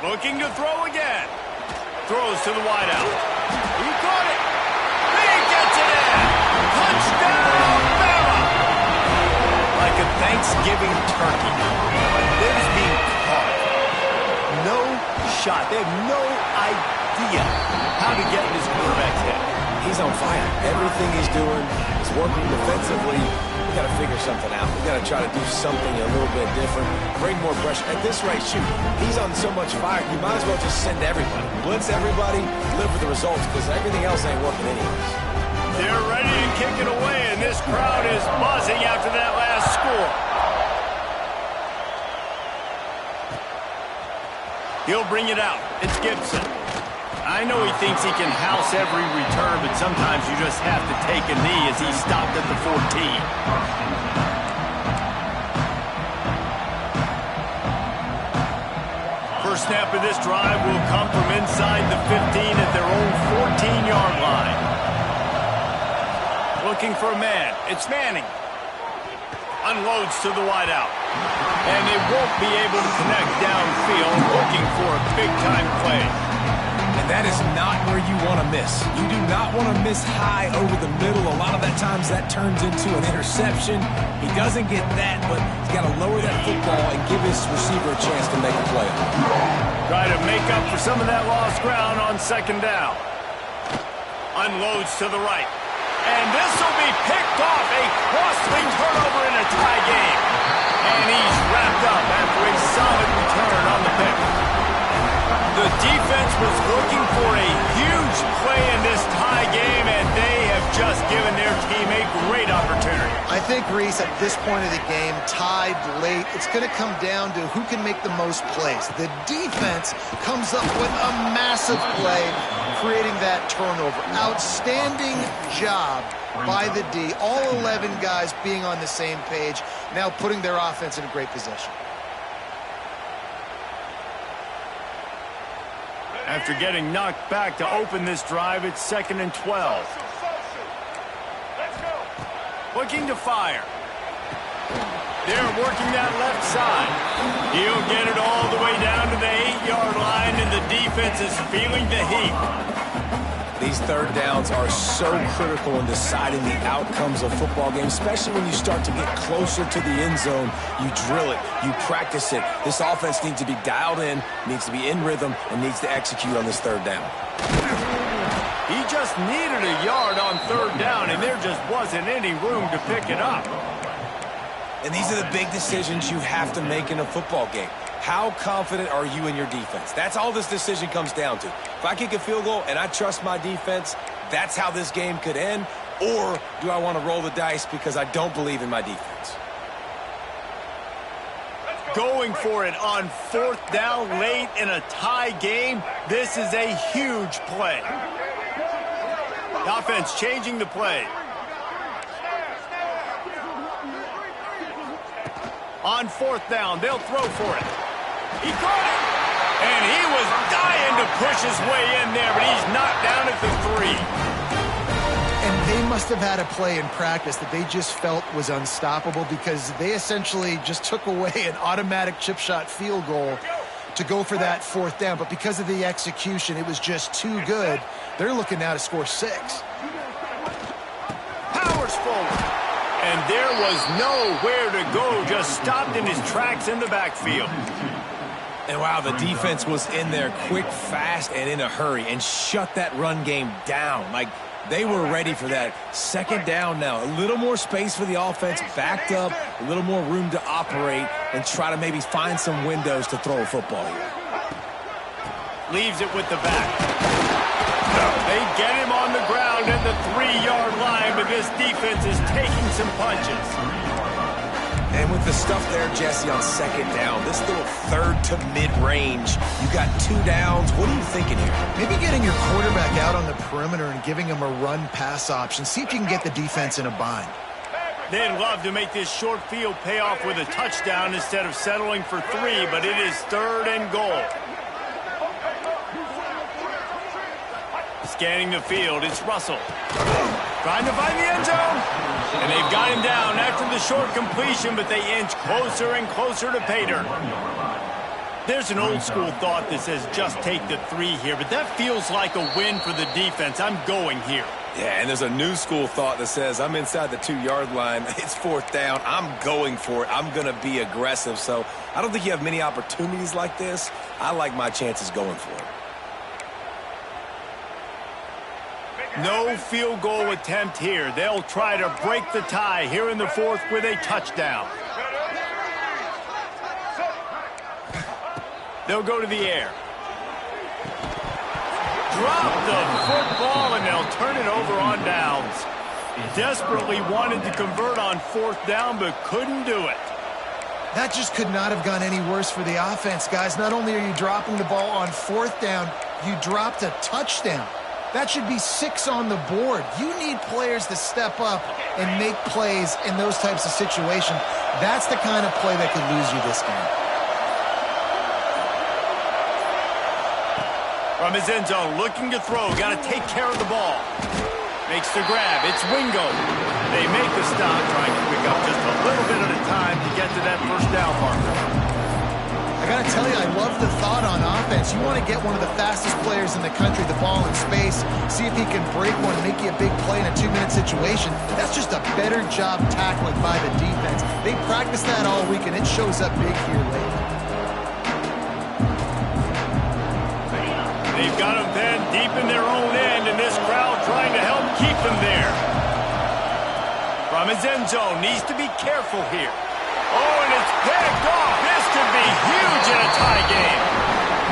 Looking to throw again. Throws to the wideout. He caught it. He gets it in. Touchdown, Bama! Like a Thanksgiving turkey. They're just being caught. No shot. They have no idea how to get in his quarterback's head. He's on fire. Everything he's doing is working defensively. We got to figure something out. We got to try to do something a little bit different. Bring more pressure. At this rate, shoot, he's on so much fire, you might as well just send everybody. Blitz everybody, live with the results, because everything else ain't working anyways. They're ready to kick it away, and this crowd is buzzing after that last score. He'll bring it out. It's Gibson. I know he thinks he can house every return, but sometimes you just have to take a knee as he stopped at the 14. First snap of this drive will come from inside the 15 at their own 14-yard line. Looking for a man. It's Manning. Unloads to the wideout. And they won't be able to connect downfield, looking for a big-time play. And that is not where you want to miss. You do not want to miss high over the middle. A lot of that times that turns into an interception. He doesn't get that, but he's got to lower that football and give his receiver a chance to make a play. Try to make up for some of that lost ground on 2nd down. Unloads to the right. And this will be picked off. A costly turnover in a tie game. And he's wrapped up after a solid return on the pick. The defense was looking for a huge play in this tie game, and they have just given their team a great opportunity. I think, Reese, at this point of the game, tied late, it's going to come down to who can make the most plays. The defense comes up with a massive play, creating that turnover. Outstanding job by the D. All 11 guys being on the same page, now putting their offense in a great position. After getting knocked back to open this drive, it's 2nd and 12. Looking to fire. They're working that left side. He'll get it all the way down to the 8-yard line, and the defense is feeling the heat. These 3rd downs are so critical in deciding the outcomes of football games, especially when you start to get closer to the end zone. You drill it, you practice it. This offense needs to be dialed in, needs to be in rhythm, and needs to execute on this 3rd down. He just needed a yard on 3rd down, and there just wasn't any room to pick it up. And these are the big decisions you have to make in a football game. How confident are you in your defense? That's all this decision comes down to. If I kick a field goal and I trust my defense, that's how this game could end. Or do I want to roll the dice because I don't believe in my defense? Going for it on 4th down late in a tie game. This is a huge play. The offense changing the play. On 4th down, they'll throw for it. He caught it. And he was dying to push his way in there, but he's knocked down at the 3. And they must have had a play in practice that they just felt was unstoppable because they essentially just took away an automatic chip shot field goal to go for that 4th down. But because of the execution, it was just too good. They're looking now to score 6. Powers forward. And there was nowhere to go, just stopped in his tracks in the backfield. And wow, the defense was in there quick, fast, and in a hurry and shut that run game down. Like, they were ready for that. 2nd down now. A little more space for the offense, backed up, a little more room to operate and try to maybe find some windows to throw a football here. Leaves it with the back. They get him on the ground at the 3-yard line, but this defense is taking some punches. And with the stuff there, Jesse, on 2nd down, this little 3rd to mid-range, you got 2 downs. What are you thinking here? Maybe getting your quarterback out on the perimeter and giving him a run-pass option. See if you can get the defense in a bind. They'd love to make this short field pay off with a touchdown instead of settling for 3, but it is 3rd and goal. Scanning the field, it's Russell. Trying to find the end zone. And they've got him down after the short completion, but they inch closer and closer to pay dirt. There's an old school thought that says just take the 3 here, but that feels like a win for the defense. I'm going here. Yeah, and there's a new school thought that says I'm inside the 2-yard line. It's 4th down. I'm going for it. I'm going to be aggressive. So I don't think you have many opportunities like this. I like my chances going for it. No field goal attempt here. They'll try to break the tie here in the 4th with a touchdown. They'll go to the air. Drop the football, and they'll turn it over on downs. Desperately wanted to convert on 4th down, but couldn't do it. That just could not have gone any worse for the offense, guys. Not only are you dropping the ball on 4th down, you dropped a touchdown. That should be 6 on the board. You need players to step up and make plays in those types of situations. That's the kind of play that could lose you this game. From his end zone, looking to throw. Got to take care of the ball. Makes the grab. It's Wingo. They make the stop, trying to pick up just a little bit at a time to get to that 1st down marker. I got to tell you, I love the thought on offense. You want to get one of the fastest players in the country the ball in space, see if he can break one, make you a big play in a 2-minute situation. That's just a better job tackling by the defense. They practice that all week, and it shows up big here late. They've got them then deep in their own end, and this crowd trying to help keep them there. From his end zone, needs to be careful here. Oh, and it's picked off. This could be huge in a tie game.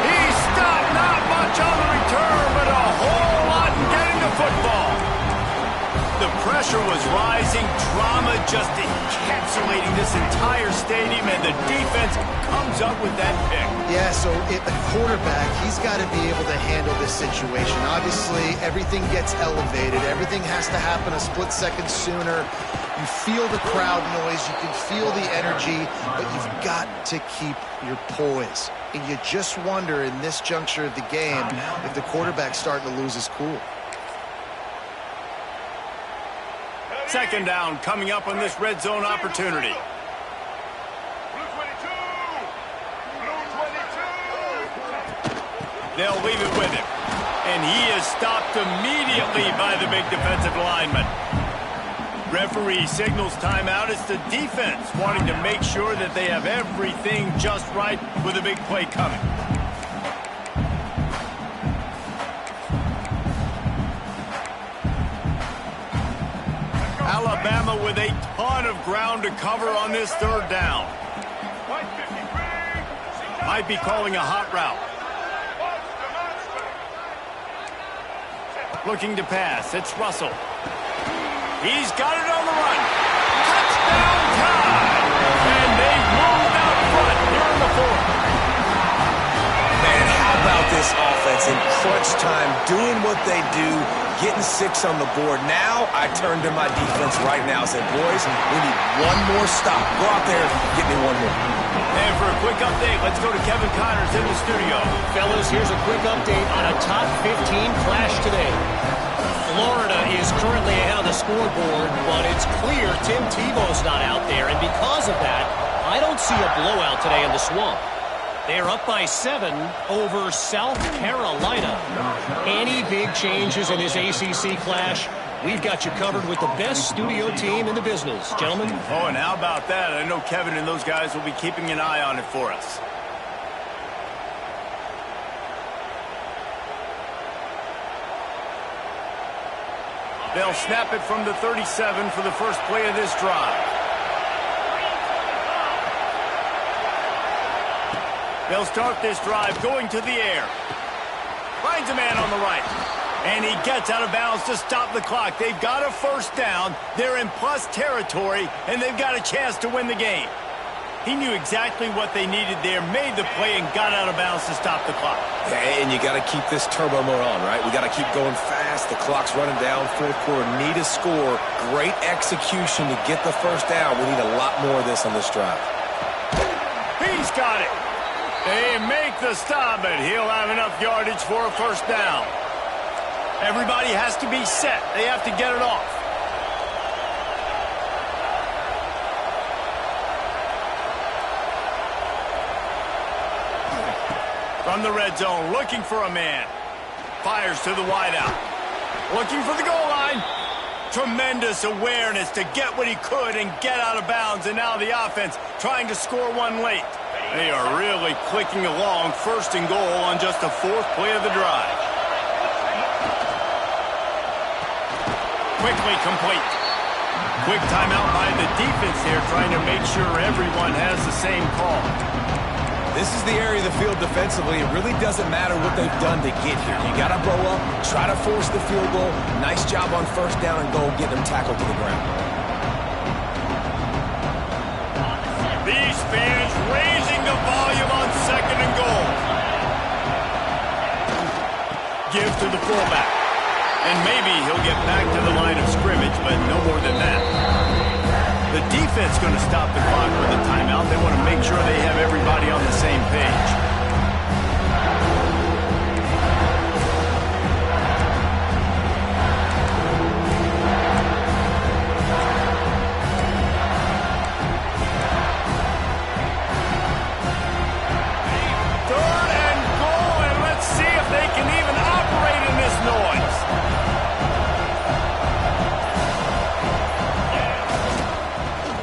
He stopped not much on the return, but a whole lot in getting the football. The pressure was rising. Drama just encapsulating this entire stadium, and the defense comes up with that pick. Yeah, so the quarterback, he's got to be able to handle this situation. Obviously, everything gets elevated. Everything has to happen a split second sooner. You feel the crowd noise. You can feel the energy, but you've got to keep your poise. And you just wonder in this juncture of the game if the quarterback's starting to lose his cool. 2nd down coming up on this red zone opportunity. They'll leave it with him. And he is stopped immediately by the big defensive lineman. Referee signals timeout. It's the defense wanting to make sure that they have everything just right with a big play coming. Alabama with a ton of ground to cover on this 3rd down. Might be calling a hot route. Looking to pass. It's Russell. He's got it on the run. Touchdown time! And they've moved out front here in the 4th. Man, how about this offense in crunch time, doing what they do, getting 6 on the board. Now I turn to my defense right now and say, boys, we need one more stop. Go out there, get me one more. And for a quick update, let's go to Kevin Connors in the studio. Fellas, here's a quick update on a top 15 clash today. Florida is currently ahead on the scoreboard, but it's clear Tim Tebow's not out there, and because of that, I don't see a blowout today in the Swamp. They're up by 7 over South Carolina. Any big changes in this ACC clash? We've got you covered with the best studio team in the business, gentlemen. Oh, and how about that? I know Kevin and those guys will be keeping an eye on it for us. They'll snap it from the 37 for the first play of this drive. They'll start this drive going to the air. Finds a man on the right. And he gets out of bounds to stop the clock. They've got a first down. They're in plus territory, and they've got a chance to win the game. He knew exactly what they needed there, made the play, and got out of bounds to stop the clock. Yeah, and you got to keep this turbo mode on, right? We got to keep going fast. The clock's running down. Fourth quarter, need a score. Great execution to get the first down. We need a lot more of this on this drive. He's got it. They make the stop, but he'll have enough yardage for a first down. Everybody has to be set. They have to get it off. From the red zone, looking for a man. Fires to the wideout. Looking for the goal line. Tremendous awareness to get what he could and get out of bounds. And now the offense trying to score one late. They are really clicking along, first and goal on just the fourth play of the drive. Quickly complete. Quick timeout by the defense here, trying to make sure everyone has the same call. This is the area of the field defensively. It really doesn't matter what they've done to get here. You got to blow up, try to force the field goal. Nice job on first down and goal, getting them tackled to the ground. These fans raising the volume on second and goal. Give to the fullback. And maybe he'll get back to the line of scrimmage, but no more than that. The defense going to stop the clock with a timeout. They want to make sure they have everybody on the same page. Third and goal, and let's see if they can even operate in this noise.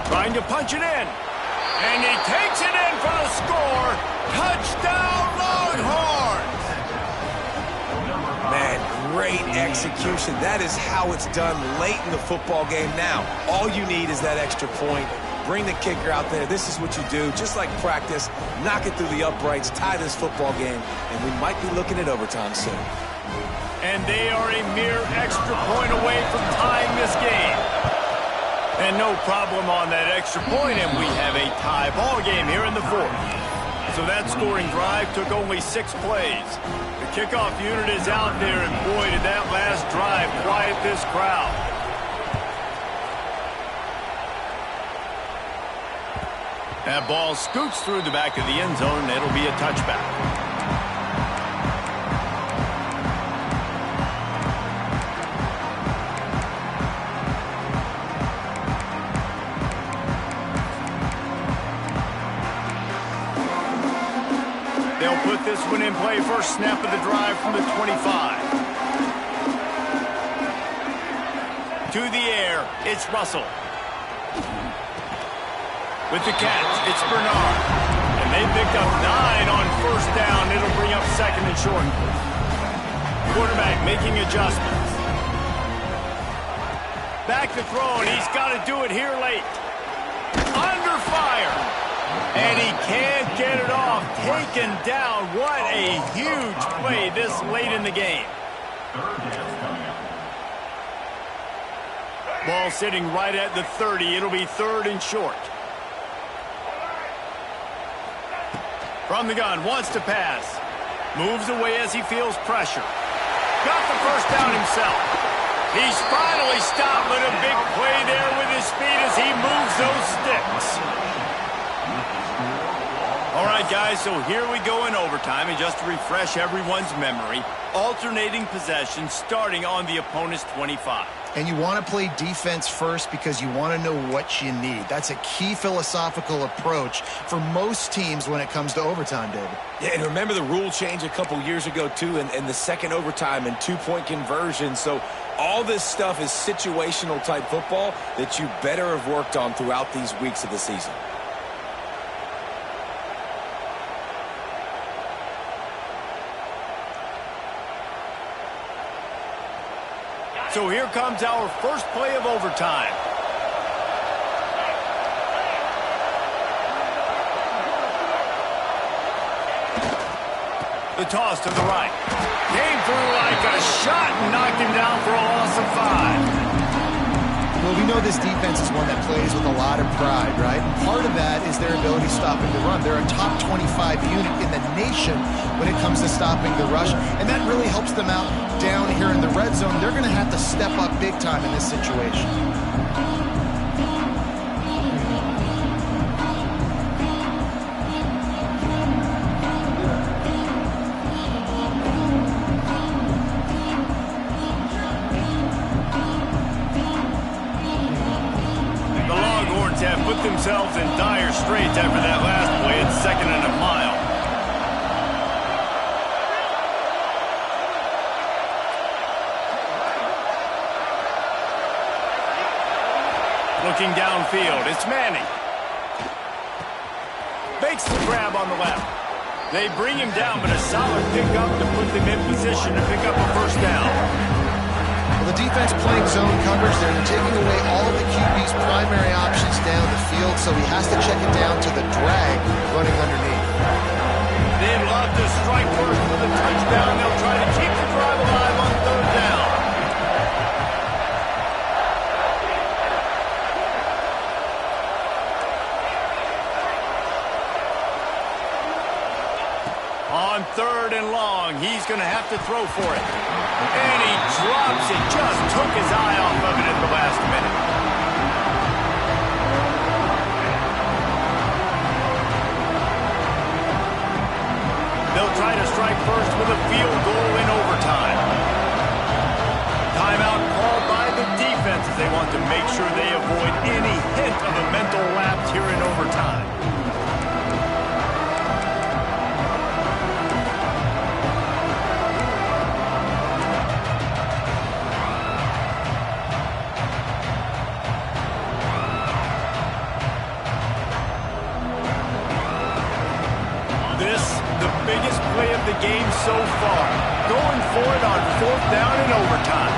Trying to punch it in. And he takes it in for the score. Touchdown, Longhorns! Man, great execution. That is how it's done late in the football game now. All you need is that extra point. Bring the kicker out there. This is what you do. Just like practice, knock it through the uprights, tie this football game, and we might be looking at overtime soon. And they are a mere extra point away from tying this game. And no problem on that extra point, and we have a tie ball game here in the fourth. So that scoring drive took only 6 plays. The kickoff unit is out there, and boy, did that last drive quiet this crowd. That ball scoots through the back of the end zone, and it'll be a touchback. They'll put this one in play. First snap of the drive from the 25. To the air, it's Russell. With the catch, it's Bernard. And they pick up 9 on first down. It'll bring up second and short. Quarterback making adjustments. Back to throw, and he's got to do it here late. Under fire. And he can't get it off. Taken down. What a huge play this late in the game. Ball sitting right at the 30. It'll be third and short. From the gun, wants to pass. Moves away as he feels pressure. Got the first down himself. He's finally stopped, but a big play there with his feet as he moves those sticks. All right, guys, so here we go in overtime, and just to refresh everyone's memory, alternating possession starting on the opponent's 25. And you want to play defense first because you want to know what you need. That's a key philosophical approach for most teams when it comes to overtime, David. Yeah, and remember the rule change a couple years ago, too, and the second overtime and two-point conversion. So all this stuff is situational type football that you better have worked on throughout these weeks of the season. So here comes our first play of overtime. The toss to the right. Came through like a shot and knocked him down for a loss of 5. Well, we know this defense is one that plays with a lot of pride, right? And part of that is their ability stopping the run. They're a top 25 unit in the nation when it comes to stopping the rush, and that really helps them out down here in the red zone. They're going to have to step up big time in this situation. Have put themselves in dire straits after that last play at 2nd and a mile. Looking downfield, it's Manning. Makes the grab on the left. They bring him down, but a solid pickup to put them in position to pick up a first down. The defense playing zone coverage there. They're taking away all of the QB's primary options down the field, so he has to check it down to the drag running underneath. They'd love to strike first with a touchdown. They'll try to keep the drive alive on 3rd down. On 3rd and long, he's going to have to throw for it. And he drops it. Just took his eye off of it at the last minute. They'll try to strike first with a field goal in overtime. Timeout called by the defense as they want to make sure they avoid any hint of a mental lapse here in overtime. Biggest play of the game so far. Going for it on 4th down in overtime.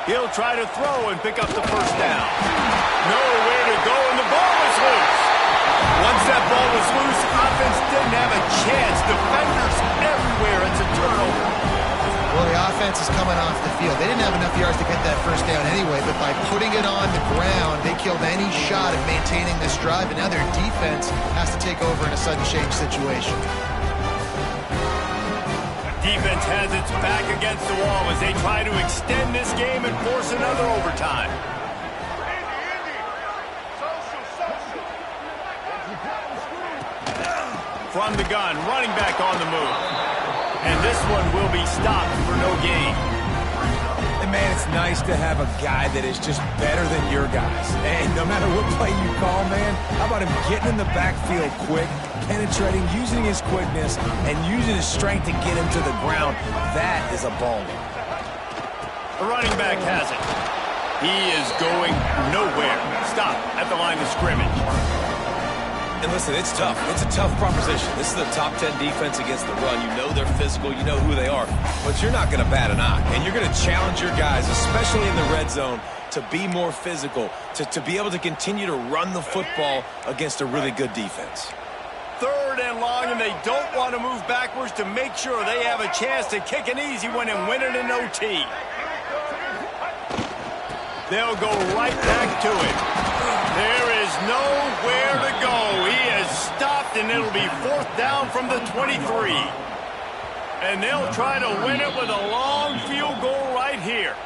He'll try to throw and pick up the first down. Nowhere to go, and the ball was loose. Once that ball was loose, offense didn't have a chance. Defenders everywhere. It's a turnover. Well, the offense is coming off the field. They didn't have enough yards to get that first down anyway, but by putting it on the ground, they killed any shot at maintaining this drive, and now their defense has to take over in a sudden change situation. Defense has its back against the wall as they try to extend this game and force another overtime. From the gun, running back on the move. And this one will be stopped for no gain. And, man, it's nice to have a guy that is just better than your guys. And no matter what play you call, man, how about him getting in the backfield quick, penetrating, using his quickness, and using his strength to get him to the ground. That is a baller. The running back has it. He is going nowhere. Stop at the line of scrimmage. And listen, it's tough. It's a tough proposition. This is the top 10 defense against the run. You know they're physical. You know who they are. But you're not going to bat an eye. And you're going to challenge your guys, especially in the red zone, to be more physical, to be able to continue to run the football against a really good defense. 3rd and long, and they don't want to move backwards to make sure they have a chance to kick an easy one and win it in OT. They'll go right back to it. There is nowhere to go. He is stopped, and it'll be 4th down from the 23. And they'll try to win it with a long field goal right here.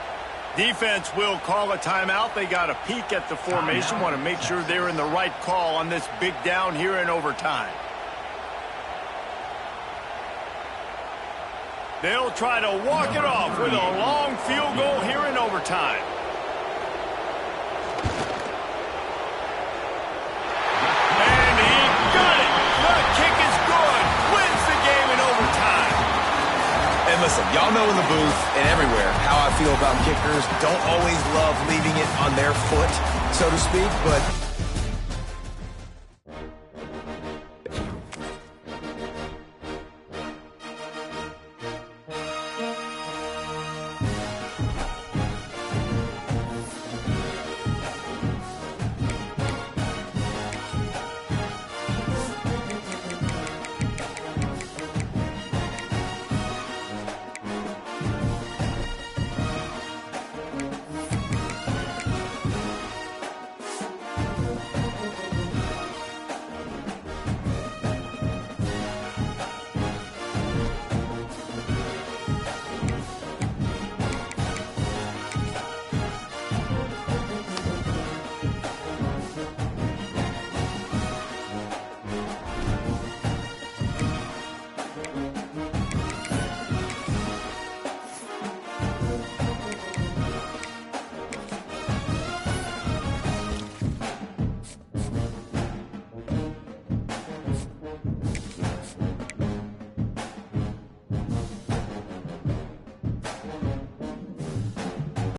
Defense will call a timeout. They got a peek at the formation, want to make sure they're in the right call on this big down here in overtime. They'll try to walk it off with a long field goal here in overtime. And he got it. The kick is good. Wins the game in overtime. And listen, y'all know in the booth and everywhere how I feel about kickers. Don't always love leaving it on their foot, so to speak, but